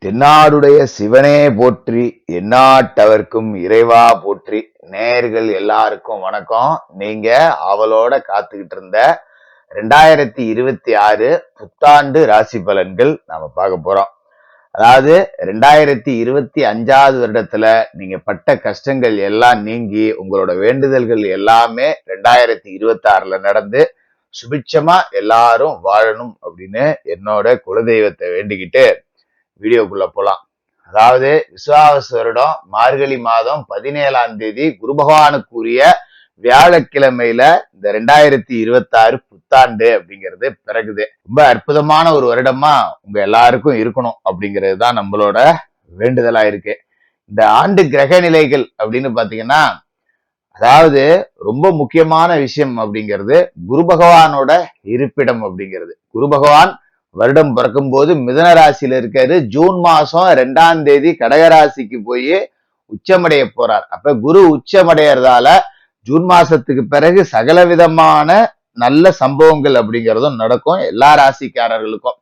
தென்னாடுடைய சிவனே போற்றி, எந்நாட்டவர்க்கும் இறைவா போற்றி. நேயர்கள் எல்லாருக்கும் வணக்கம். நீங்க அவளோட காத்துக்கிட்டு இருந்த 2026 புத்தாண்டு ராசி பலன்கள் நாம பார்க்க போறோம். அதாவது 2025வது வருடத்துல நீங்க பட்ட கஷ்டங்கள் எல்லாம் நீங்கி உங்களோட வேண்டுதல்கள் எல்லாமே 2026ல நடந்து சுபிட்சமா எல்லாரும் வாழணும் அப்படின்னு என்னோட குலதெய்வத்தை வேண்டிக்கிட்டு வீடியோக்குள்ள போலாம். அதாவது விசுவாவசு வருடம் மார்கழி மாதம் 17ஆம் தேதி குரு பகவானுக்குரிய வியாழக்கிழமையில இந்த 2026 புத்தாண்டு அப்படிங்கிறது பிறகுது. ரொம்ப அற்புதமான ஒரு வருடமா உங்க எல்லாருக்கும் இருக்கணும் அப்படிங்கிறது தான் நம்மளோட வேண்டுதலா இருக்கு. இந்த ஆண்டு கிரக நிலைகள் அப்படின்னு பாத்தீங்கன்னா, அதாவது ரொம்ப முக்கியமான விஷயம் அப்படிங்கிறது குரு பகவானோட இருப்பிடம் அப்படிங்கிறது. குரு பகவான் வருடம் பிறக்கும் போது மிதுன ராசியில இருக்காரு. ஜூன் மாசம் 2ஆம் தேதி கடகராசிக்கு போய் உச்சமடைய போறார். அப்ப குரு உச்சமடையறதால ஜூன் மாசத்துக்கு பிறகு சகல விதமான நல்ல சம்பவங்கள் அப்படிங்கிறதும் நடக்கும் எல்லா ராசிக்காரர்களுக்கும்.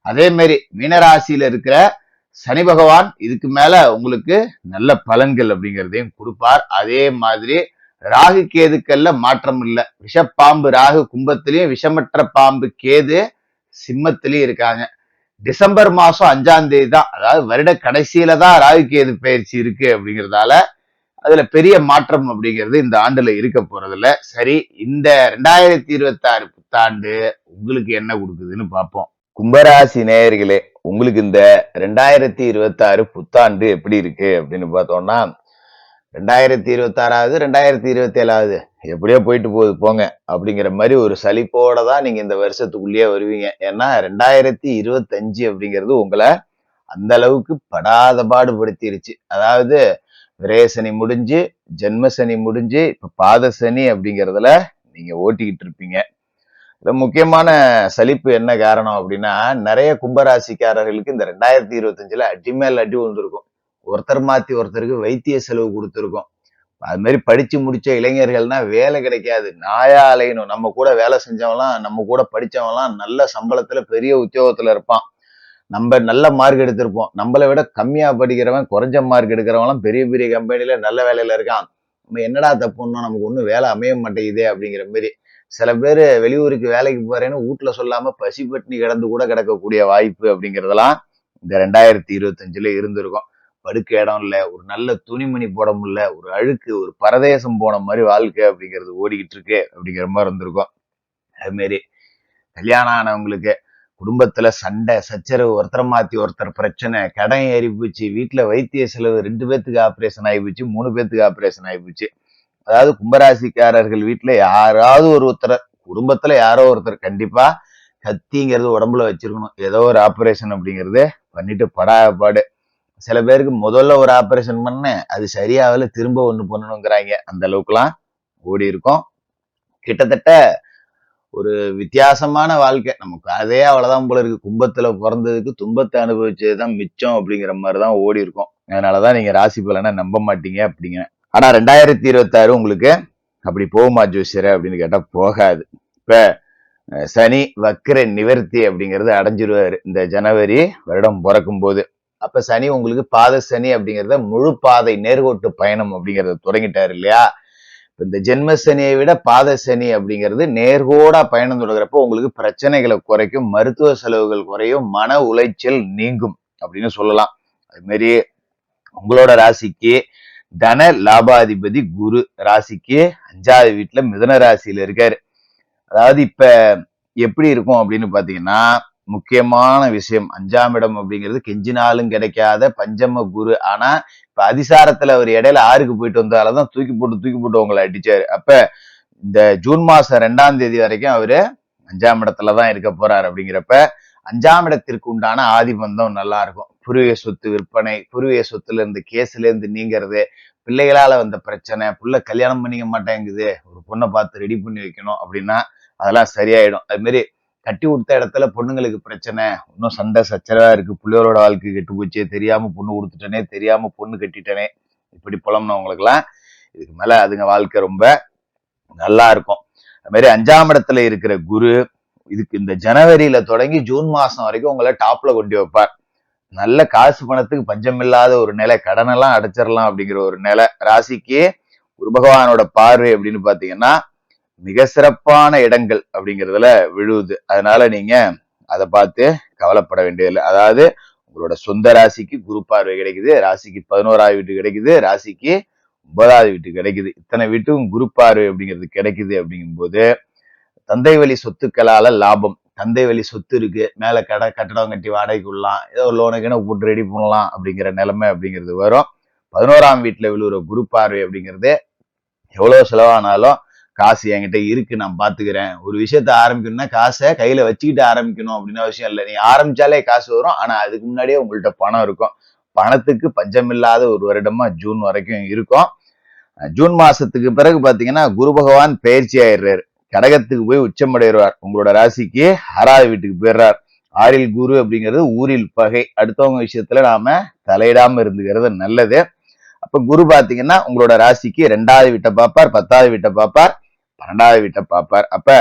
அதே மாதிரி மீனராசியில இருக்கிற சனி பகவான் இதுக்கு மேல உங்களுக்கு நல்ல பலன்கள் அப்படிங்கிறதையும் கொடுப்பார். அதே மாதிரி ராகு கேதுக்கள்ல மாற்றம் இல்லை. விஷப்பாம்பு ராகு கும்பத்திலையும், விஷமற்ற பாம்பு கேது சிம்மத்திலயும் இருக்காங்க. டிசம்பர் மாசம் 5ஆம் தேதி தான், அதாவது வருட கடைசியில தான் ராகு கேது பயிற்சி இருக்கு அப்படிங்கிறதால அதுல பெரிய மாற்றம் அப்படிங்கிறது இந்த ஆண்டுல இருக்க போறதில்ல. சரி, இந்த 2026 புத்தாண்டு உங்களுக்கு என்ன கொடுக்குதுன்னு பார்ப்போம். கும்பராசி நேயர்களே, உங்களுக்கு இந்த 2026 புத்தாண்டு எப்படி இருக்கு அப்படின்னு பார்த்தோம்னா, 2026வது 2027வது எப்படியோ போயிட்டு போகுது போங்க அப்படிங்கிற மாதிரி ஒரு சலிப்போட தான் நீங்க இந்த வருஷத்துக்குள்ளேயே வருவீங்க. ஏன்னா 2025 அப்படிங்கிறது உங்களை அந்த அளவுக்கு படாத பாடுபடுத்திருச்சு. அதாவது விரயசனி முடிஞ்சு, ஜென்மசனி முடிஞ்சு, இப்ப பாத சனி அப்படிங்கிறதுல நீங்க ஓட்டிக்கிட்டு இருப்பீங்க. முக்கியமான சலிப்பு என்ன காரணம் அப்படின்னா, நிறைய கும்பராசிக்காரர்களுக்கு இந்த 2025ல அடி மேல் அடி விழுந்திருக்கும். ஒருத்தர் மாத்தி ஒருத்தருக்கு வைத்திய செலவு கொடுத்துருக்கோம். அது மாதிரி படிச்சு முடிச்ச இளைஞர்கள்னா வேலை கிடைக்காது, நாயா அலையணும். நம்ம கூட வேலை செஞ்சவங்களாம், நம்ம கூட படிச்சவங்களாம் நல்ல சம்பளத்துல பெரிய உத்தியோகத்துல இருப்பான். நம்ம நல்ல மார்க் எடுத்திருப்போம். நம்மளை விட கம்மியா படிக்கிறவன், குறைஞ்ச மார்க் எடுக்கிறவங்களாம் பெரிய பெரிய கம்பெனில நல்ல வேலையில இருக்கான். நம்ம என்னடா தப்புன்னா நமக்கு ஒன்றும் வேலை அமைய மாட்டேங்குதே அப்படிங்கிற மாதிரி. சில பேர் வெளியூருக்கு வேலைக்கு போறேன்னு வீட்டுல சொல்லாம பசி பட்டினி கிடந்து கூட கிடக்கக்கூடிய வாய்ப்பு அப்படிங்கிறதெல்லாம் இந்த 2025ல இருந்திருக்கும். படுக்க இடம் இல்லை, ஒரு நல்ல துணிமணி போட முடியல, ஒரு அழுக்கு, ஒரு பரதேசம் போன மாதிரி வாழ்க்கை அப்படிங்கிறது ஓடிக்கிட்டு இருக்கு அப்படிங்கிற மாதிரி இருந்திருக்கும். அது மாதிரி கல்யாணம் ஆனவங்களுக்கு குடும்பத்துல சண்டை சச்சரவு, ஒருத்தரை மாத்தி ஒருத்தர் பிரச்சனை, கடன் ஏறி போச்சு, வீட்டுல வைத்திய செலவு, 2 பேத்துக்கு ஆபரேஷன் ஆகி போச்சு, 3 பேத்துக்கு ஆபரேஷன் ஆகி போச்சு. அதாவது கும்பராசிக்காரர்கள் வீட்டுல யாராவது ஒருத்தர், குடும்பத்துல யாரோ ஒருத்தர் கண்டிப்பா கத்திங்கிறது உடம்புல வச்சிருக்கணும். ஏதோ ஒரு ஆபரேஷன் அப்படிங்கிறது பண்ணிட்டு படாபாடு. சில பேருக்கு முதல்ல ஒரு ஆபரேஷன் பண்ண அது சரியாகல, திரும்ப ஒண்ணு பண்ணணுங்கிறாங்க. அந்த அளவுக்குலாம் ஓடி இருக்கும். கிட்டத்தட்ட ஒரு வித்தியாசமான வாழ்க்கை. நமக்கு அதே அவ்வளவுதான் போல இருக்கு. கும்பத்துல பிறந்ததுக்கு துன்பத்தை அனுபவிச்சதுதான் மிச்சம் அப்படிங்கிற மாதிரிதான் ஓடி இருக்கும். அதனாலதான் நீங்க ராசி பலனை நம்ப மாட்டீங்க அப்படிங்க. ஆனா 2026 உங்களுக்கு அப்படி போகுமா ஜோசியர் அப்படின்னு கேட்டா போகாது. இப்ப சனி வக்கிர நிவர்த்தி அப்படிங்கிறது அடைஞ்சிருவாரு இந்த ஜனவரி வருடம் பிறக்கும் போது. அப்ப சனி உங்களுக்கு பாத சனி அப்படிங்கிறத முழு பாதை நேர்கோட்டு பயணம் அப்படிங்கறத தொடங்கிட்டாரு இல்லையா. இந்த ஜென்ம சனியை விட பாத சனி அப்படிங்கிறது நேர்கோடா பயணம் தொடங்குறப்போ உங்களுக்கு பிரச்சனைகளை குறைக்கும், மருத்துவ செலவுகள் குறையும், மன உளைச்சல் நீங்கும் அப்படின்னு சொல்லலாம். அது மாதிரி உங்களோட ராசிக்கு தன லாபாதிபதி குரு ராசிக்கு 5வது வீட்டுல மிதுன ராசியில இருக்காரு. அதாவது இப்ப எப்படி இருக்கும் அப்படின்னு பாத்தீங்கன்னா, முக்கியமான விஷயம் 5ஆம் இடம் அப்படிங்கிறது கெஞ்சினாலும் கிடைக்காத பஞ்சம குரு. ஆனா இப்ப அதிசாரத்துல அவர் இடையில 6க்கு போயிட்டு வந்தாலதான் தூக்கி போட்டு உங்களை அடிச்சாரு. அப்ப இந்த ஜூன் மாசம் 2ஆம் தேதி வரைக்கும் அவரு 5ஆம் இடத்துலதான் இருக்க போறாரு. அப்படிங்கிறப்ப 5ஆம் இடத்திற்கு உண்டான ஆதிபந்தம் நல்லா இருக்கும். பூர்வீக சொத்து விற்பனை, பூர்வீக சொத்துல இருந்து கேஸ்ல இருந்து நீங்கிறது, பிள்ளைகளால வந்த பிரச்சனை, புள்ள கல்யாணம் பண்ணிக்க மாட்டேங்குது, ஒரு பொண்ணை பார்த்து ரெடி பண்ணி வைக்கணும் அப்படின்னா அதெல்லாம் சரியாயிடும். அது மாதிரி கட்டி கொடுத்த இடத்துல பொண்ணுங்களுக்கு பிரச்சனை, இன்னும் சண்டை சச்சரவா இருக்கு, பிள்ளைகளோட வாழ்க்கை கெட்டு போச்சு, தெரியாம பொண்ணு கொடுத்துட்டனே, தெரியாம பொண்ணு கட்டிட்டனே, இப்படி புலம்புனவங்களுக்கு எல்லாம் இதுக்கு மேல அதுங்க வாழ்க்கை ரொம்ப நல்லா இருக்கும். அது மாதிரி 5ஆம் இடத்துல இருக்கிற குரு இதுக்கு இந்த ஜனவரியில தொடங்கி ஜூன் மாசம் வரைக்கும் உங்களை டாப்ல கொண்டு வைப்பார். நல்ல காசு பணத்துக்கு பஞ்சம் இல்லாத ஒரு நிலை, கடனெல்லாம் அடைச்சிடலாம் அப்படிங்கிற ஒரு நிலை. ராசிக்கு குரு பகவானோட பார்வை அப்படின்னு பாத்தீங்கன்னா மிக சிறப்பான இடங்கள் அப்படிங்கிறதுல விழுவுது. அதனால நீங்க அதை பார்த்து கவலைப்பட வேண்டியதில்லை. அதாவது உங்களோட சொந்த ராசிக்கு குரு பார்வை கிடைக்குது, ராசிக்கு 11வது வீட்டு கிடைக்குது, ராசிக்கு 9வது வீட்டு கிடைக்குது. இத்தனை வீட்டுக்கும் குரு பார்வை அப்படிங்கிறது கிடைக்குது. அப்படிங்கும்போது தந்தை வழி சொத்துக்களால லாபம். தந்தை வழி சொத்து இருக்கு, மேல கட்டடம் கட்டி வாடகைக்கு விடலாம், ஏதோ ஒரு லோனுக்கு போட்டு ரெடி பண்ணலாம் அப்படிங்கிற நிலைமை அப்படிங்கிறது வரும். 11ஆம் வீட்டுல விழுவுற குரு பார்வை அப்படிங்கிறது எவ்வளவு செலவானாலும் காசு என்கிட்ட இருக்கு, நான் பாத்துக்கிறேன். ஒரு விஷயத்த ஆரம்பிக்கணும்னா காசை கையில வச்சுக்கிட்டு ஆரம்பிக்கணும் அப்படின்னு அவசியம் இல்லை. நீ ஆரம்பிச்சாலே காசு வரும். ஆனா அதுக்கு முன்னாடியே உங்கள்கிட்ட பணம் இருக்கும். பணத்துக்கு பஞ்சமில்லாத ஒரு வருடமா ஜூன் வரைக்கும் இருக்கும். ஜூன் மாசத்துக்கு பிறகு பாத்தீங்கன்னா குரு பகவான் பயிற்சி ஆயிடுறாரு, கடகத்துக்கு போய் உச்சமடைவார். உங்களோட ராசிக்கு 6வது வீட்டுக்கு போயிடுறார். 6ல் குரு அப்படிங்கிறது ஊரில் பகை. அடுத்தவங்க விஷயத்துல நாம தலையிடாம இருந்துக்கிறது நல்லது. அப்ப குரு பாத்தீங்கன்னா உங்களோட ராசிக்கு 2வது வீட்டை பார்ப்பார், 10வது வீட்டை பார்ப்பார், 12வது வீட்டை பார்ப்பார். அப்ப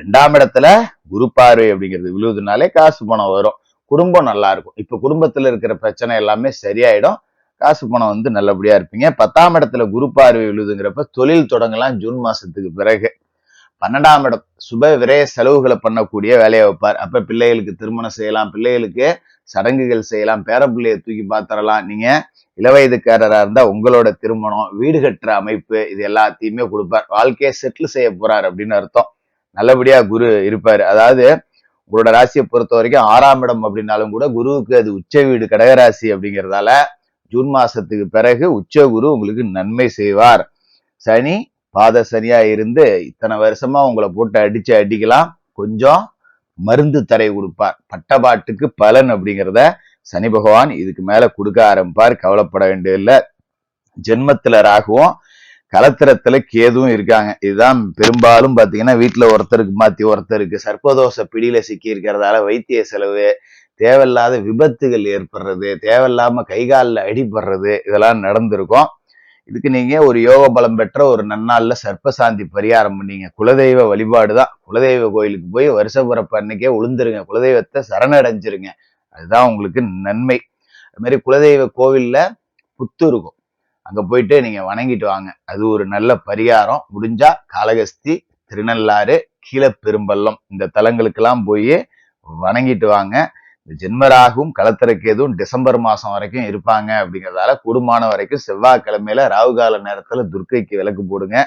2ஆம் இடத்துல குரு பார்வை அப்படிங்கிறது விழுவதுனாலே காசு பணம் வரும், குடும்பம் நல்லா இருக்கும். இப்ப குடும்பத்துல இருக்கிற பிரச்சனை எல்லாமே சரியாயிடும், காசு பணம் நல்லபடியா இருப்பீங்க. 10ஆம் இடத்துல குரு பார்வை விழுதுங்கிறப்ப தொழில் தொடங்கலாம் ஜூன் மாசத்துக்கு பிறகு. 12ஆம் இடம் சுப விரய செலவுகளை பண்ணக்கூடிய வேலையை வைப்பார். அப்ப பிள்ளைகளுக்கு திருமணம் செய்யலாம், பிள்ளைகளுக்கு சடங்குகள் செய்யலாம், பேரப்பிள்ளையை தூக்கி பாத்திரலாம். நீங்க இளவயதுக்காரரா இருந்தா உங்களோட திருமணம், வீடு கட்டுற அமைப்பு, இது எல்லாத்தையுமே கொடுப்பார். வாழ்க்கையை செட்டில் செய்ய போறார் அப்படின்னு அர்த்தம். நல்லபடியா குரு இருப்பாரு. அதாவது உங்களோட ராசியை பொறுத்த வரைக்கும் 6ஆம் இடம் அப்படின்னாலும் கூட குருவுக்கு அது உச்ச வீடு கடகராசி அப்படிங்கிறதால ஜூன் மாசத்துக்கு பிறகு உச்ச குரு உங்களுக்கு நன்மை செய்வார். சனி பாத சனியா இருந்து இத்தனை வருஷமா உங்களை போட்டு அடிக்கலாம், கொஞ்சம் மருந்து தரை கொடுப்பார். பட்டபாட்டுக்கு பலன் அப்படிங்கிறத சனி பகவான் இதுக்கு மேல கொடுக்க ஆரம்பிப்பார். கவலைப்பட வேண்டியதில்லை. ஜென்மத்துல ராகுவும் கலத்திரத்துல கேதுவும் இருக்காங்க. இதுதான் பெரும்பாலும் பாத்தீங்கன்னா வீட்டுல ஒருத்தருக்கு மாத்தி ஒருத்தருக்கு சர்ப்பதோஷ பிடியில சிக்கி இருக்கிறதால வைத்திய செலவு, தேவையில்லாத விபத்துகள் ஏற்படுறது, தேவையில்லாம கைகாலில் அடிபடுறது, இதெல்லாம் நடந்திருக்கும். இதுக்கு நீங்க ஒரு யோக பலம் பெற்ற ஒரு நன்னாள்ல சர்ப்பசாந்தி பரிகாரம் பண்ணீங்க. குலதெய்வ வழிபாடு தான். குலதெய்வ கோயிலுக்கு போய் வருஷ பிறப்பு அன்னைக்கே உளுந்துருங்க, குலதெய்வத்தை சரணடைஞ்சிருங்க, அதுதான் உங்களுக்கு நன்மை. அது மாதிரி குலதெய்வ கோவில்ல புத்து இருக்கும், அங்க போயிட்டு நீங்க வணங்கிட்டு வாங்க, அது ஒரு நல்ல பரிகாரம். முடிஞ்சா காளகஸ்தி, திருநள்ளாறு, கீழப்பெரும்பள்ளம் இந்த தலங்களுக்கெல்லாம் போய் வணங்கிட்டு வாங்க. இந்த ஜென்மராகும் களத்திரக்கேதும் டிசம்பர் மாசம் வரைக்கும் இருப்பாங்க அப்படிங்கிறதால கூடுமான வரைக்கும் செவ்வாய்க்கிழமையில ராகுகால நேரத்துல துர்க்கைக்கு விளக்கு போடுங்க.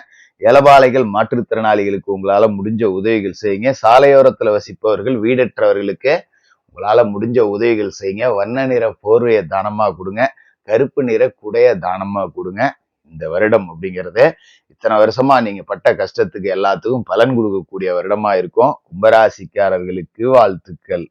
ஏலபாளைகள் மாற்றுத்திறனாளிகளுக்கு உங்களால முடிஞ்ச உதவிகள் செய்யுங்க. சாலையோரத்துல வசிப்பவர்கள், வீடற்றவர்களுக்கு உங்களால முடிஞ்ச உதவிகள் செய்யுங்க. வண்ண நிற போர்வையை தானமா கொடுங்க, கருப்பு நிற குடைய தானமா கொடுங்க. இந்த வருடம் அப்படிங்கிறது இத்தனை வருஷமா நீங்க பட்ட கஷ்டத்துக்கு எல்லாத்துக்கும் பலன் கொடுக்கக்கூடிய வருடமா இருக்கும். கும்பராசிக்காரர்களுக்கு வாழ்த்துக்கள்.